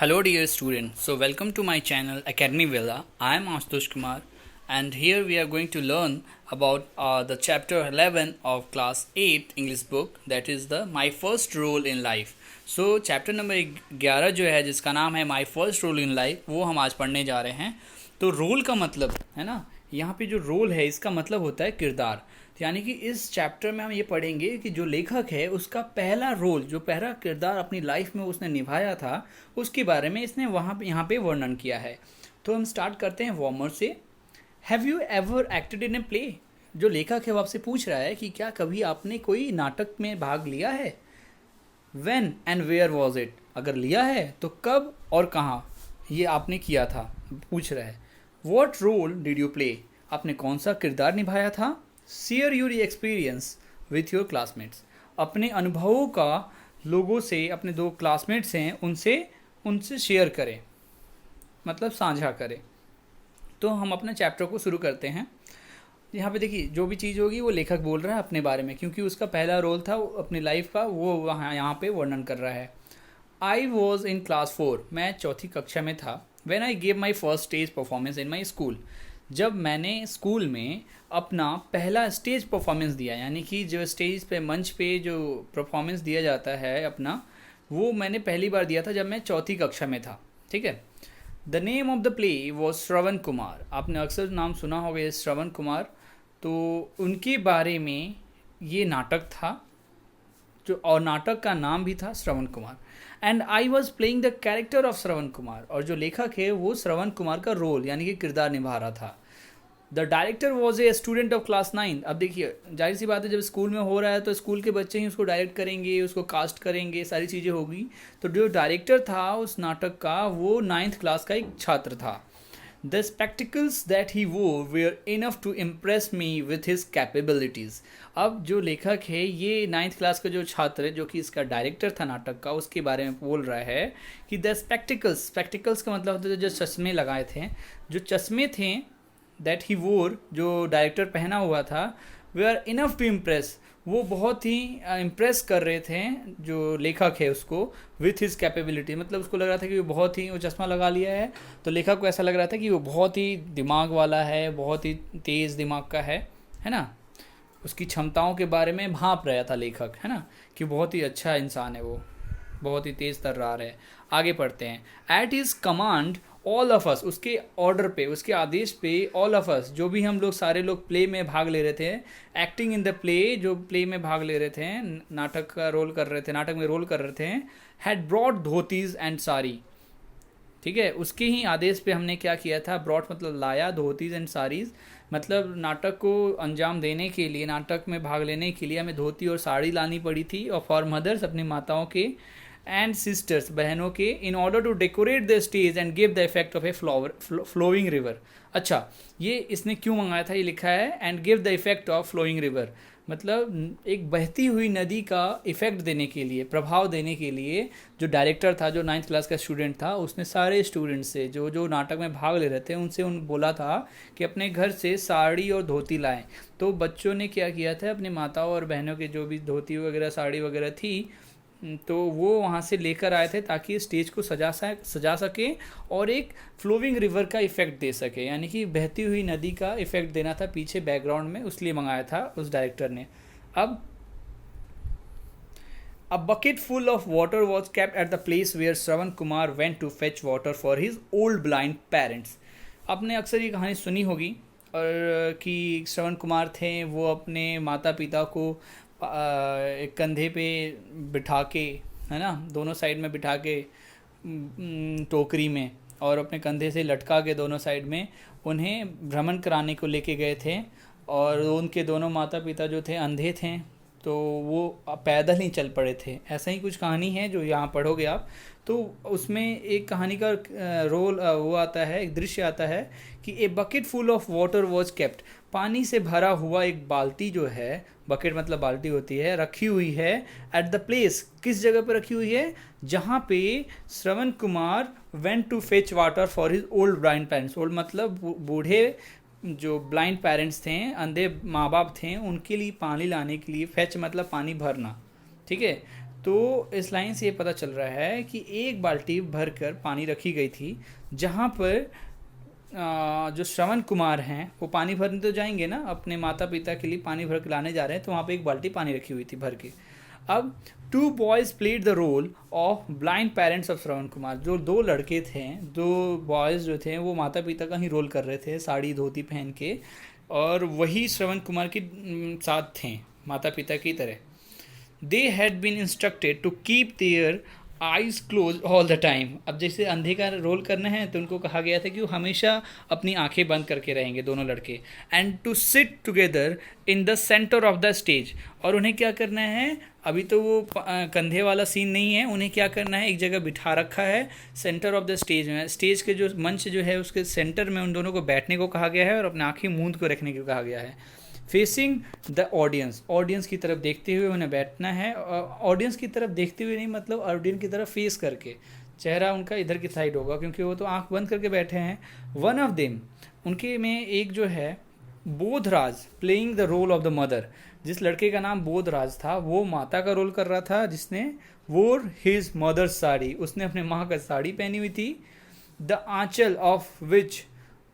Hello, dear students. So, welcome to my channel Academy Villa. I am Ashutosh Kumar, and here we are going to learn about the chapter 11 of class 8 English book, that is the My First Role in Life. So, chapter number 11 जो है जिसका नाम है My First Role in Life, वो हम आज पढ़ने जा रहे हैं. तो रोल का मतलब है ना, यहाँ पे जो रोल है इसका मतलब होता है किरदार. यानी कि इस चैप्टर में हम ये पढ़ेंगे कि जो लेखक है उसका पहला रोल, जो पहला किरदार अपनी लाइफ में उसने निभाया था, उसके बारे में इसने यहाँ पे वर्णन किया है. तो हम स्टार्ट करते हैं वॉर्मर से. Have you ever acted in a play? जो लेखक है वो आपसे पूछ रहा है कि क्या कभी आपने कोई नाटक में भाग लिया है. When and where was it? अगर लिया है तो कब और कहाँ ये आपने किया था, पूछ रहा है. What role did you play? आपने कौन सा किरदार निभाया था. Share your experience with your classmates? अपने अनुभवों का लोगों से, अपने दो क्लासमेट्स हैं उनसे शेयर करें, मतलब साझा करें. तो हम अपने चैप्टर को शुरू करते हैं. यहाँ पे देखिए, जो भी चीज़ होगी वो लेखक बोल रहा है अपने बारे में, क्योंकि उसका पहला रोल था अपनी लाइफ का, वो वहाँ यहाँ पे वर्णन कर रहा है. I was in class 4. मैं चौथी कक्षा में था. When I gave my first stage performance in my school. जब मैंने स्कूल में अपना पहला स्टेज परफॉर्मेंस दिया, यानी कि जो स्टेज पे, मंच पे जो परफॉर्मेंस दिया जाता है अपना, वो मैंने पहली बार दिया था जब मैं चौथी कक्षा में था. ठीक है. The name of the play was Shravan Kumar. आपने अक्सर नाम सुना होगा ये श्रवण कुमार. तो उनके बारे में ये नाटक था, जो और नाटक का नाम भी था Shravan Kumar. And I was playing the character of Shravan Kumar. और जो लेखक है वो श्रवण कुमार का रोल यानी कि किरदार निभा रहा था. The director was a student of class 9. अब देखिए, जाहिर सी बात है, जब स्कूल में हो रहा है तो स्कूल के बच्चे ही उसको डायरेक्ट करेंगे, उसको कास्ट करेंगे, सारी चीज़ें होगी. तो जो डायरेक्टर था उस नाटक का, वो 9th क्लास का एक छात्र था. The spectacles that he wore were enough to impress me with his capabilities. अब जो लेखक है, ये 9th क्लास का जो छात्र है, जो कि इसका डायरेक्टर था नाटक का, उसके बारे में बोल रहा है कि द स्पेक्टिकल्स का मतलब होता है जो चश्मे लगाए थे, जो चश्मे थे, दैट ही वोर, जो डायरेक्टर पहना हुआ था, वे आर इनफ टू इम्प्रेस. वो बहुत ही इम्प्रेस कर रहे थे जो लेखक है उसको, विथ हिज कैपेबिलिटी. मतलब उसको लग रहा था कि वो बहुत ही, वो चश्मा लगा लिया है तो लेखक को ऐसा लग रहा था कि वो बहुत ही दिमाग वाला है, बहुत ही तेज़ दिमाग का है ना. उसकी क्षमताओं के बारे में भांप रहा था लेखक, है ना, कि बहुत ही अच्छा इंसान है वो, बहुत ही तेज़ तर्रार है. आगे पढ़ते हैं. At his command all of us. उसके ऑर्डर पे, उसके आदेश पे, ऑल ऑफ अस, जो भी हम लोग, सारे लोग प्ले में भाग ले रहे थे, एक्टिंग इन द प्ले, जो प्ले में भाग ले रहे थे, नाटक का रोल कर रहे थे, नाटक में रोल कर रहे थे, had brought dhotis and sari. ठीक है. उसके ही आदेश पे हमने क्या किया था. ब्रॉट मतलब लाया, धोतीज एंड साड़ीज मतलब नाटक को अंजाम देने के लिए, नाटक में भाग लेने के लिए हमें धोती और साड़ी लानी पड़ी थी. और फॉर मदर्स, अपनी माताओं के, एंड सिस्टर्स, बहनों के, in order to decorate the stage and give the effect of a flowing river. अच्छा, ये इसने क्यों मंगाया था, ये लिखा है and give the effect of flowing river, मतलब एक बहती हुई नदी का इफेक्ट देने के लिए, प्रभाव देने के लिए. जो डायरेक्टर था, जो 9th क्लास का स्टूडेंट था, उसने सारे स्टूडेंट से, जो जो नाटक में भाग ले रहे थे, उनसे बोला था कि अपने घर से साड़ी और धोती लाएं. तो बच्चों ने क्या किया था, अपनी माताओं और बहनों के जो भी धोती वगैरह, साड़ी वगैरह थी, तो वो वहाँ से लेकर आए थे ताकि स्टेज को सजा सके और एक फ्लोविंग रिवर का इफ़ेक्ट दे सके, यानी कि बहती हुई नदी का इफ़ेक्ट देना था पीछे बैकग्राउंड में, उसलिए मंगाया था उस डायरेक्टर ने. अब a bucket full of water was kept at the place where Shravan Kumar went to fetch water for his old blind parents. आपने अक्सर ये कहानी सुनी होगी, और कि श्रवण कुमार थे, वो अपने माता पिता को एक कंधे पे बिठा के, है ना, दोनों साइड में बिठा के टोकरी में, और अपने कंधे से लटका के दोनों साइड में उन्हें भ्रमण कराने को लेके गए थे. और उनके दोनों माता पिता जो थे अंधे थे, तो वो पैदल ही चल पड़े थे. ऐसा ही कुछ कहानी है जो यहाँ पढ़ोगे आप. तो उसमें एक कहानी का रोल वो आता है, एक दृश्य आता है कि a bucket full of water was kept. पानी से भरा हुआ एक बाल्टी जो है, बकेट मतलब बाल्टी होती है, रखी हुई है एट द प्लेस. किस जगह पर रखी हुई है, जहाँ पे Shravan Kumar went to fetch water for his old blind parents. Old मतलब बूढ़े, जो ब्लाइंड पेरेंट्स थे, अंधे माँ बाप थे, उनके लिए पानी लाने के लिए. फेच मतलब पानी भरना. ठीक है. तो इस लाइन से ये पता चल रहा है कि एक बाल्टी भरकर पानी रखी गई थी, जहाँ पर जो श्रवण कुमार हैं वो पानी भरने तो जाएंगे ना, अपने माता पिता के लिए पानी भर के लाने जा रहे हैं, तो वहाँ पे एक बाल्टी पानी रखी हुई थी भर के। अब 2 boys played the role of blind parents of Shravan Kumar. जो 2 लड़के थे, 2 बॉयज़ जो थे वो माता पिता का ही रोल कर रहे थे, साड़ी धोती पहन के, और वही श्रवण कुमार के साथ थे माता पिता की तरह। They had been instructed to keep their eyes close all the time. अब जैसे अंधे का रोल करना है तो उनको कहा गया था कि वो हमेशा अपनी आंखें बंद करके रहेंगे दोनों लड़के। And to sit together in the centre of the stage. और उन्हें क्या करना है, अभी तो वो कंधे वाला सीन नहीं है, उन्हें क्या करना है, एक जगह बिठा रखा है सेंटर ऑफ द स्टेज में। स्टेज के जो मंच जो है उसके सेंटर में उन दोनों को बैठने को कहा गया है और अपनी आंखें मूंद को रखने को कहा गया है। फेसिंग द ऑडियंस, ऑडियंस की तरफ देखते हुए उन्हें बैठना है। ऑडियंस की तरफ देखते हुए नहीं, मतलब ऑडियंस की तरफ फेस करके, चेहरा उनका इधर की साइड होगा क्योंकि वो तो आंख बंद करके बैठे हैं। वन ऑफ देम, उनके में एक जो है Bodhraj, playing the role of the mother. जिस लड़के का नाम बोधराज था वो माता का रोल कर रहा था, जिसने वोर हिज मदर्स साड़ी, उसने अपने माँ का साड़ी पहनी हुई थी। The aanchal of which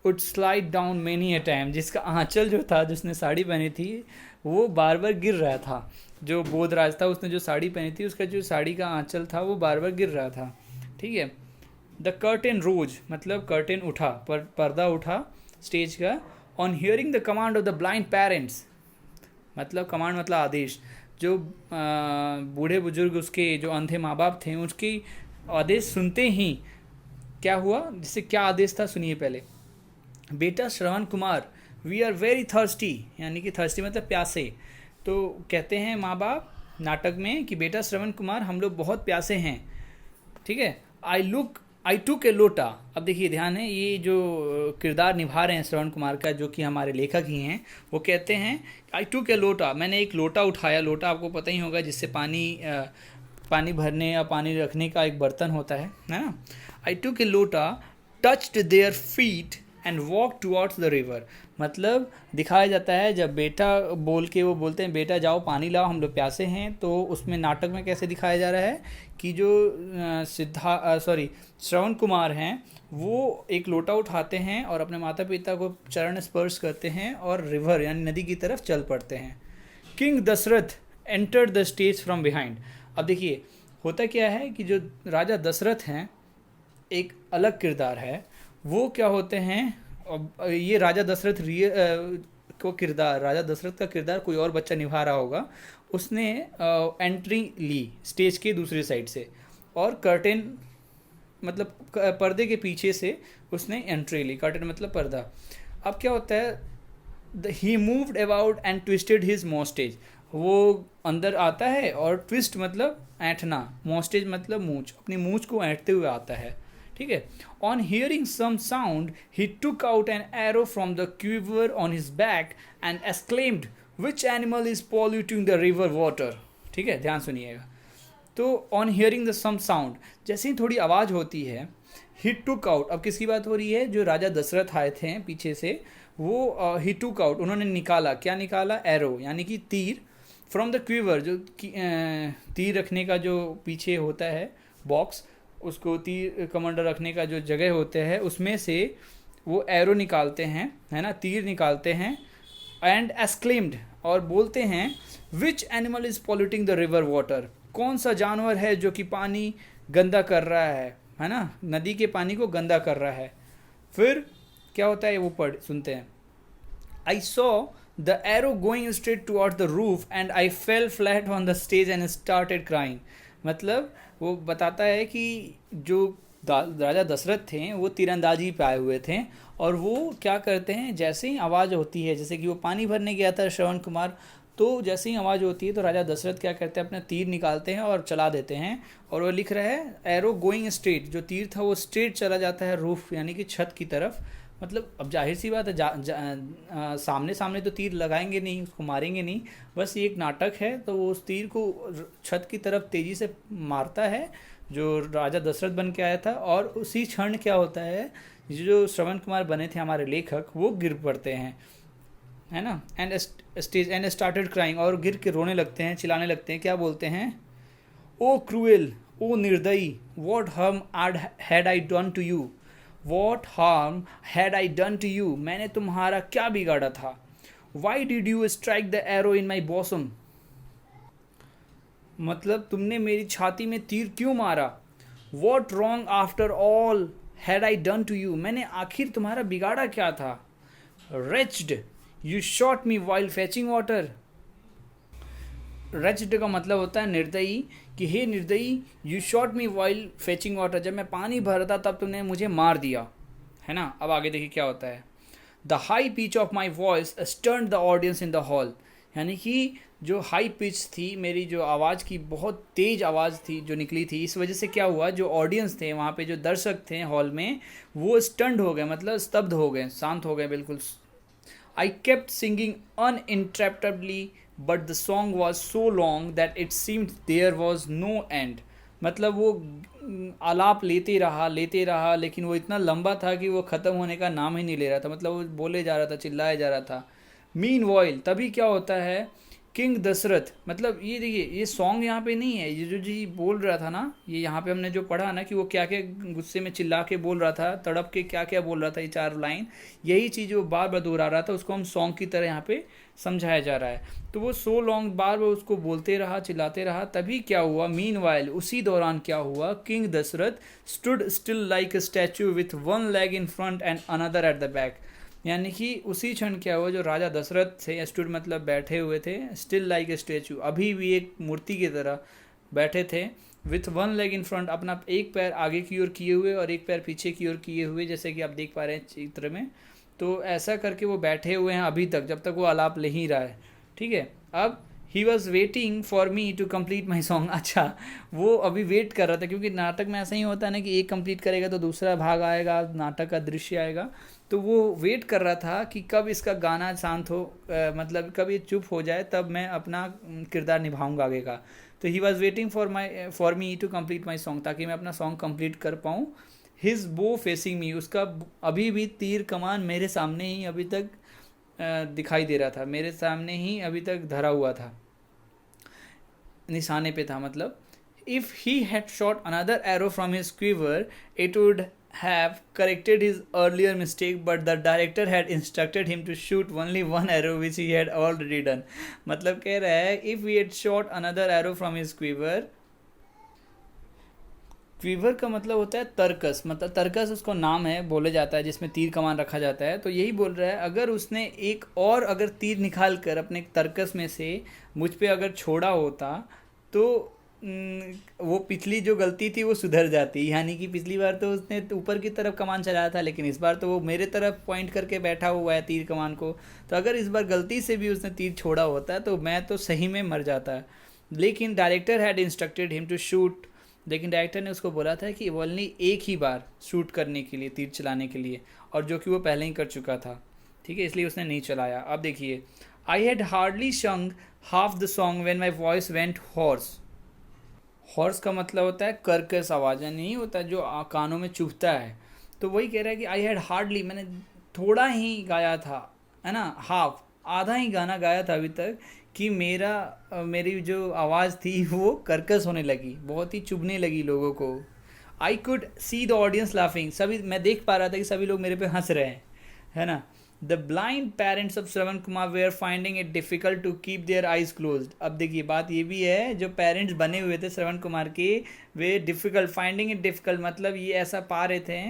would slide down many a time, जिसका आंचल जो था, जिसने साड़ी पहनी थी वो बार बार गिर रहा था। जो बोधराज था उसने जो साड़ी पहनी थी उसका जो साड़ी का आंचल था वो बार बार गिर रहा था। ठीक है। द कर्टेन रोज, मतलब कर्टेन उठा, पर्दा उठा स्टेज का। On hearing the command of the blind parents, मतलब कमांड मतलब आदेश, जो बूढ़े बुजुर्ग उसके जो अंधे माँ बाप थे उसकी आदेश सुनते ही क्या हुआ, जिससे क्या आदेश था सुनिए पहले। बेटा Shravan Kumar, we are very thirsty, यानी कि थर्स्टी मतलब प्यासे। तो कहते हैं माँ बाप नाटक में कि बेटा श्रवण कुमार हम लोग बहुत प्यासे हैं। ठीक है। आई टुक ए लोटा। अब देखिए ध्यान है, ये जो किरदार निभा रहे हैं श्रवण कुमार का, जो कि हमारे लेखक ही हैं, वो कहते हैं आई टुक ए लोटा, मैंने एक लोटा उठाया। लोटा आपको पता ही होगा जिससे पानी भरने या पानी रखने का एक बर्तन होता है ना। आई टुक ए लोटा, touched their feet and walk towards the river. मतलब दिखाया जाता है जब बेटा बोल के वो बोलते हैं बेटा जाओ पानी लाओ हम लोग प्यासे हैं, तो उसमें नाटक में कैसे दिखाया जा रहा है कि जो श्रवण कुमार हैं वो एक लोटा उठाते हैं और अपने माता पिता को चरण स्पर्श करते हैं और रिवर यानी नदी की तरफ चल पड़ते हैं। King Dasharath entered the stage from behind. अब देखिए होता क्या है कि जो राजा दशरथ हैं एक अलग किरदार है, वो क्या होते हैं, ये राजा दशरथ राजा दशरथ का किरदार कोई और बच्चा निभा रहा होगा, उसने एंट्री ली स्टेज के दूसरी साइड से और कर्टेन मतलब पर्दे के पीछे से उसने एंट्री ली। कर्टेन मतलब पर्दा। अब क्या होता है, he moved about and twisted his moustache, वो अंदर आता है और ट्विस्ट मतलब ऐंठना, मोस्टेज मतलब मूंछ, अपनी मूंछ को ऐंठते हुए आता है। ठीक है। On hearing some sound he took out an arrow from the quiver on his back and exclaimed which animal is polluting the river water. ठीक है, ध्यान सुनिएगा। तो on hearing the some sound, जैसे ही थोड़ी आवाज़ होती है, ही टुक आउट, अब किसकी बात हो रही है, जो राजा दशरथ आए थे पीछे से, वो ही टुक आउट, उन्होंने निकाला, क्या निकाला, एरो यानी कि तीर, फ्रॉम द क्यूवर, जो तीर रखने का जो पीछे होता है बॉक्स, उसको तीर कमांडर रखने का जो जगह होते हैं उसमें से वो एरो निकालते हैं, है ना, तीर निकालते हैं। एंड एक्सक्लेम्ड, और बोलते हैं विच animal is polluting the river water, कौन सा जानवर है जो कि पानी गंदा कर रहा है ना, नदी के पानी को गंदा कर रहा है। फिर क्या होता है वो सुनते हैं। I saw the arrow going straight towards the roof and I fail flat on the stage and started crying. मतलब वो बताता है कि जो राजा दशरथ थे वो तीरंदाजी पे आए हुए थे और वो क्या करते हैं, जैसे ही आवाज़ होती है, जैसे कि वो पानी भरने गया था श्रवण कुमार, तो जैसे ही आवाज़ होती है तो राजा दशरथ क्या करते हैं, अपना तीर निकालते हैं और चला देते हैं। और वो लिख रहा है एरो गोइंग स्ट्रेट, जो तीर था वो स्ट्रेट चला जाता है रूफ यानी कि छत की तरफ। मतलब अब जाहिर सी बात है, सामने सामने तो तीर लगाएंगे नहीं, उसको मारेंगे नहीं, बस ये एक नाटक है, तो वो उस तीर को छत की तरफ तेज़ी से मारता है जो राजा दशरथ बन के आया था। और उसी क्षण क्या होता है, जो श्रवण कुमार बने थे हमारे लेखक, वो गिर पड़ते हैं, है ना। एंड स्टार्टेड क्राइंग, और गिर के रोने लगते हैं, चिल्लाने लगते हैं। क्या बोलते हैं, ओ क्रूएल, ओ निर्दयी, what harm had I done to you, what harm had I done to you, मैंने तुम्हारा क्या बिगाड़ा था, why did you strike the arrow in my bosom, मतलब तुमने मेरी छाती में तीर क्यों मारा, what wrong after all had I done to you, मैंने आखिर तुम्हारा बिगाड़ा क्या था, wretch you shot me while fetching water, wretch का मतलब होता है निर्दयी, कि हे निर्दयी, you shot me while fetching water, जब मैं पानी भर रहा था तब तुमने मुझे मार दिया, है ना। अब आगे देखिए क्या होता है, the high pitch of my voice stern the audience in the hall, यानी कि जो हाई पिच थी, मेरी जो आवाज़ की बहुत तेज़ आवाज़ थी जो निकली थी, इस वजह से क्या हुआ, जो ऑडियंस थे वहाँ पे, जो दर्शक थे हॉल में, वो स्टंड हो गए, मतलब स्तब्ध हो गए, शांत हो गए बिल्कुल। I kept singing uninterruptedly but the song was so long that it seemed there was no end, मतलब वो आलाप लेते रहा लेकिन वो इतना लंबा था कि वो ख़त्म होने का नाम ही नहीं ले रहा था, मतलब वो बोले जा रहा था, चिल्लाया जा रहा था। मीन वॉइल, तभी क्या होता है, किंग दशरथ, मतलब ये देखिए, ये सॉन्ग यहाँ पे नहीं है, ये जो जी बोल रहा था ना, ये यहाँ पे हमने जो पढ़ा ना कि वो क्या क्या गुस्से में चिल्ला के बोल रहा था, तड़प के क्या क्या बोल रहा था, ये 4 लाइन, यही चीज़ वो बार बार दोहरा रहा था, उसको हम सॉन्ग की तरह यहाँ पे समझाया जा रहा है। तो वो सो लॉन्ग बार बार उसको बोलते रहा, चिल्लाते रहा, तभी क्या हुआ, मीन वाइल, उसी दौरान क्या हुआ, king Dasharath stood still like a statue with one leg in front and another at the back, यानी कि उसी क्षण क्या हुआ, जो राजा दशरथ थे, स्टूड मतलब बैठे हुए थे, स्टिल लाइक ए स्टैचू, अभी भी एक मूर्ति की तरह बैठे थे, with one leg in front, अपना एक पैर आगे की ओर किए हुए और एक पैर पीछे की ओर किए हुए, जैसे कि आप देख पा रहे हैं चित्र में, तो ऐसा करके वो बैठे हुए हैं अभी तक, जब तक वो आलाप ले ही रहा है, ठीक है। अब he was waiting for me to complete my song, अच्छा वो अभी वेट कर रहा था, क्योंकि नाटक में ऐसा ही होता है ना कि एक कंप्लीट करेगा तो दूसरा भाग आएगा, नाटक का दृश्य आएगा, तो वो वेट कर रहा था कि कब इसका गाना शांत हो, मतलब कब ये चुप हो जाए, तब मैं अपना किरदार निभाऊंगा आगे का। तो he was waiting for me to complete my song, ताकि मैं अपना सॉन्ग कंप्लीट कर पाऊँ। हिज बो फेसिंग मी, उसका अभी भी तीर कमान मेरे सामने ही अभी तक दिखाई दे रहा था, मेरे सामने ही अभी तक धरा हुआ था, निशाने पे था मतलब। If he had shot another arrow from his quiver it would have corrected his earlier mistake, but the director had instructed him to shoot only one arrow which he had already done, मतलब कह रहा है if he had shot another arrow from his quiver, quiver का मतलब होता है तरकस, मतलब तरकस उसको नाम है, बोले जाता है जिसमें तीर कमान रखा जाता है, तो यही बोल रहा है अगर उसने एक और अगर तीर निकाल कर अपने तरकस में से मुझ पे अगर छोड़ा होता तो वो पिछली जो गलती थी वो सुधर जाती, यानी कि पिछली बार तो उसने ऊपर की तरफ कमान चलाया था, लेकिन इस बार तो वो मेरे तरफ पॉइंट करके बैठा हुआ है तीर कमान को, तो अगर इस बार गलती से भी उसने तीर छोड़ा होता तो मैं तो सही में मर जाता। लेकिन director had instructed him to shoot, लेकिन डायरेक्टर ने उसको बोला था कि ओनली एक ही बार शूट करने के लिए, तीर चलाने के लिए, और जो कि वो पहले ही कर चुका था, ठीक है, इसलिए उसने नहीं चलाया। अब देखिए, आई हैड हार्डली संग half the song when my voice went horse, horse का मतलब होता है कर्कश आवाज़, यानी नहीं होता जो कानों में चुभता है, तो वही कह रहा है कि आई हैड हार्डली, मैंने थोड़ा ही गाया था, है ना, हाफ, आधा ही गाना गाया था अभी तक, कि मेरी जो आवाज़ थी वो कर्कश होने लगी, बहुत ही चुभने लगी लोगों को। I could see the audience laughing, सभी मैं देख पा रहा था कि सभी लोग मेरे पे हंस रहे हैं, है ना। The blind parents of Shravan Kumar they are finding it difficult to keep their eyes closed. अब देखिए बात ये भी है, जो पेरेंट्स बने हुए थे श्रवण कुमार के, they difficult, finding it difficult मतलब ये ऐसा पा रहे थे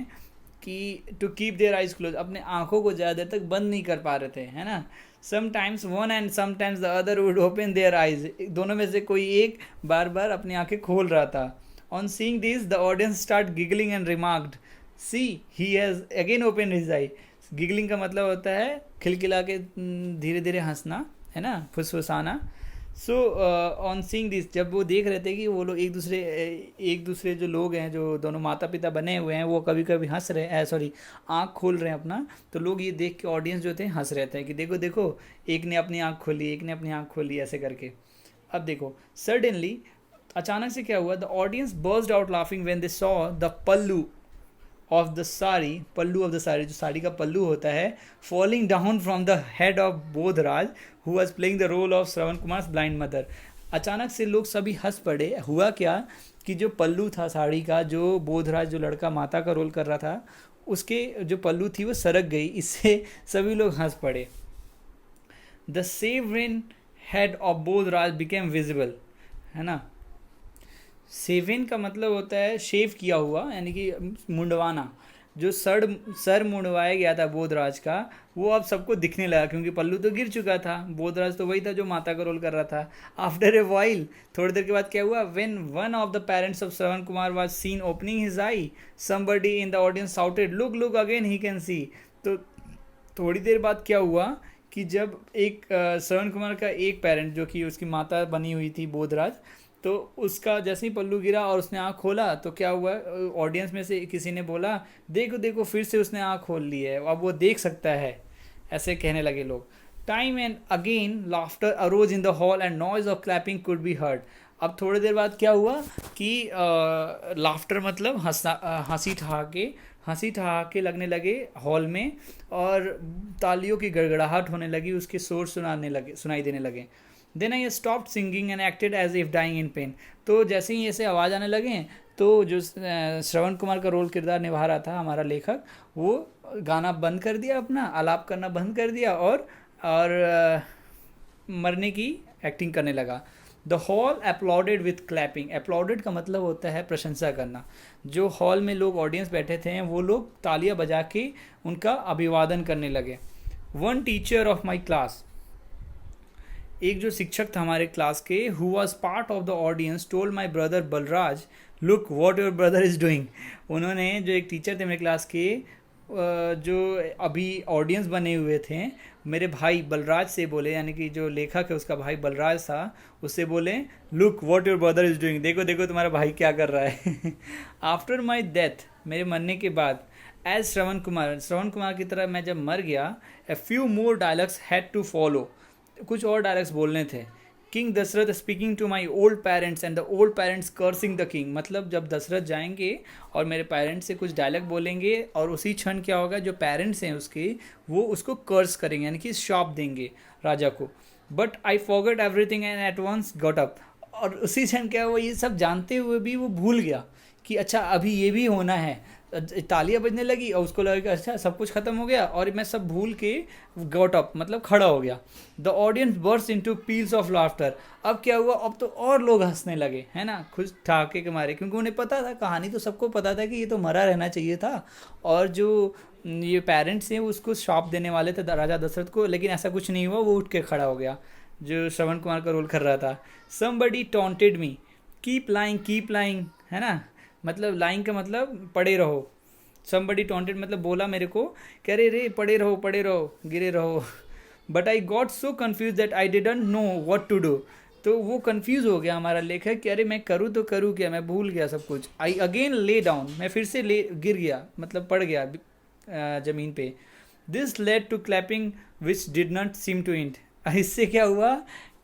कि to keep their eyes close, अपने आँखों को ज़्यादा देर तक बंद नहीं कर पा रहे थे, है ना। Sometimes one and sometimes the other would open their eyes, दोनों में से कोई एक बार बार अपनी आँखें खोल रहा था। On seeing this the audience start giggling and remarked, see he has again open his eye. Giggling का मतलब होता है खिलखिला के धीरे धीरे हंसना, है ना, फुसफुसाना। सो ऑन सीइंग दिस, जब वो देख रहे थे कि वो लोग एक दूसरे जो लोग हैं, जो दोनों माता पिता बने हुए हैं, वो कभी कभी हंस रहे हैं, सॉरी आँख खोल रहे हैं अपना, तो लोग ये देख के, ऑडियंस जो थे, हंस रहे थे कि देखो देखो एक ने अपनी आँख खोली, एक ने अपनी आँख खोली, ऐसे करके। अब देखो सडनली, अचानक से क्या हुआ, the audience burst out laughing when they saw the pallu of the sari, pallu of the sari, जो साड़ी का पल्लू होता है, falling down from the head of Bodhraj who was playing the role of Shravan Kumar blind mother. अचानक से लोग सभी हंस पड़े। हुआ क्या कि जो पल्लू था साड़ी का, जो बोधराज जो लड़का माता का रोल कर रहा था, उसके जो पल्लू थी वो सरक गई, इससे सभी लोग हंस पड़े। The shaven head of Bodhraj became visible, है ना। सेविन का मतलब होता है शेव किया हुआ, यानी कि मुंडवाना। जो सर मुंडवाया गया था बोधराज का, वो अब सबको दिखने लगा, क्योंकि पल्लू तो गिर चुका था। बोधराज तो वही था जो माता का रोल कर रहा था। आफ्टर ए वाइल, थोड़ी देर के बाद क्या हुआ, when one of the parents of Shravan Kumar was scene opening his I, somebody in the audience shouted look look again he can see. तो थोड़ी देर बाद क्या हुआ कि जब एक श्रवण कुमार का एक पेरेंट, जो कि उसकी माता बनी हुई थी बोधराज, तो उसका जैसे ही पल्लू गिरा और उसने आँख खोला, तो क्या हुआ, ऑडियंस में से किसी ने बोला देखो देखो फिर से उसने आँख खोल ली है, अब वो देख सकता है। ऐसे कहने लगे लोग। Time and again laughter arose in the hall and noise of clapping could be heard. अब थोड़ी देर बाद क्या हुआ कि लाफ्टर मतलब हंसी ठहाके लगने लगे हॉल में, और तालियों की गड़गड़ाहट होने लगी, उसके शोर सुनाई देने लगे। Then I stopped singing and acted as if dying in pain. तो जैसे ही ऐसे आवाज़ आने लगे, तो जो श्रवण कुमार का रोल किरदार निभा रहा था हमारा लेखक, वो गाना बंद कर दिया, अपना आलाप करना बंद कर दिया, और मरने की एक्टिंग करने लगा। The hall uploaded with clapping. Uploaded का मतलब होता है प्रशंसा करना। जो हॉल में लोग ऑडियंस बैठे थे, वो लोग तालियां बजा के उनका अभिवादन करने लगे। One teacher of my class, एक जो शिक्षक था हमारे क्लास के, who was part of the audience, told my brother Balraj look what your brother is doing. उन्होंने, जो एक टीचर थे मेरे क्लास के, जो अभी ऑडियंस बने हुए थे, मेरे भाई बलराज से बोले, यानी कि जो लेखक है उसका भाई बलराज था, उससे बोले look what your brother is doing, देखो देखो तुम्हारा भाई क्या कर रहा है। आफ्टर माई डेथ, मेरे मरने के बाद, एज श्रवण कुमार की तरह मैं जब मर गया, a few more dialogues had to follow, कुछ और डायलॉग्स बोलने थे। King Dasharath speaking to my old parents and the old parents cursing the king, मतलब जब दशरथ जाएंगे और मेरे पेरेंट्स से कुछ डायलॉग बोलेंगे, और उसी क्षण क्या होगा, जो पेरेंट्स हैं उसके, वो उसको कर्स करेंगे, यानी कि शाप देंगे राजा को। But I forget everything and at once got up, और उसी क्षण क्या हुआ, ये सब जानते हुए भी वो भूल गया कि अच्छा अभी ये भी होना है। तालियां बजने लगी और उसको लगा कि अच्छा सब कुछ खत्म हो गया, और मैं सब भूल के गॉट अप मतलब खड़ा हो गया। The audience burst into peels of laughter. अब क्या हुआ, अब तो और लोग हंसने लगे, है ना, खुश ठाके के मारे, क्योंकि उन्हें पता था, कहानी तो सबको पता था कि ये तो मरा रहना चाहिए था, और जो ये पेरेंट्स हैं उसको श्राप देने वाले थे राजा दशरथ को, लेकिन ऐसा कुछ नहीं हुआ, वो उठ के खड़ा हो गया जो श्रवण कुमार का रोल कर रहा था। समबडी टॉन्टेड मी, कीप लाइंग, है ना, मतलब लाइंग का मतलब पड़े रहो। समबडी टॉन्टेड मतलब बोला मेरे को, कह रहे पड़े रहो गिरे रहो। But I got so confuse that I didn't know what to do. तो वो कन्फ्यूज़ हो गया हमारा लेखक कि अरे मैं करूँ तो करूँ क्या, मैं भूल गया सब कुछ। आई अगेन ले डाउन, मैं फिर से गिर गया, मतलब पड़ गया ज़मीन पे। This led to clapping which did not seem to end. इससे क्या हुआ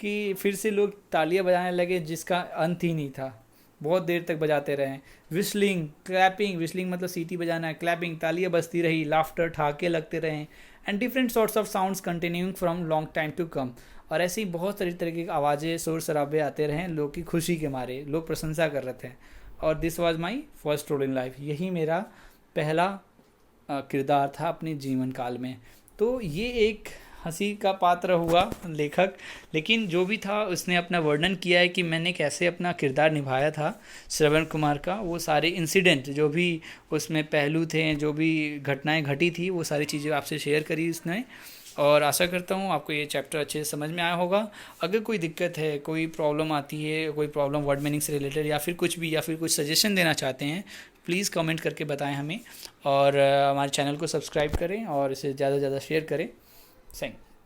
कि फिर से लोग तालियां बजाने लगे जिसका अंत ही नहीं था, बहुत देर तक बजाते रहे। विस्लिंग, क्लैपिंग, विस्लिंग मतलब सीटी बजाना है, क्लैपिंग तालियां बजती रही, लाफ्टर ठाके लगते रहे, and different sorts of sounds continuing from long time to come. और ऐसी बहुत सारी तरह की आवाज़ें, शोर शराबे आते रहे लोग की खुशी के मारे, लोग प्रशंसा कर रहे थे। और this was my first role in life, यही मेरा पहला किरदार था अपने जीवन काल में। तो ये एक हंसी का पात्र हुआ लेखक, लेकिन जो भी था उसने अपना वर्णन किया है कि मैंने कैसे अपना किरदार निभाया था श्रवण कुमार का। वो सारे इंसिडेंट जो भी उसमें पहलू थे, जो भी घटनाएं घटी थी, वो सारी चीज़ें आपसे शेयर करी उसने। और आशा करता हूँ आपको ये चैप्टर अच्छे से समझ में आया होगा। अगर कोई दिक्कत है, कोई प्रॉब्लम आती है, कोई प्रॉब्लम वर्ड मीनिंग से रिलेटेड या फिर कुछ भी, या फिर कुछ सजेशन देना चाहते हैं, प्लीज़ कमेंट करके बताएं हमें। और हमारे चैनल को सब्सक्राइब करें और इसे ज़्यादा से ज़्यादा शेयर करें।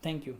Thank you.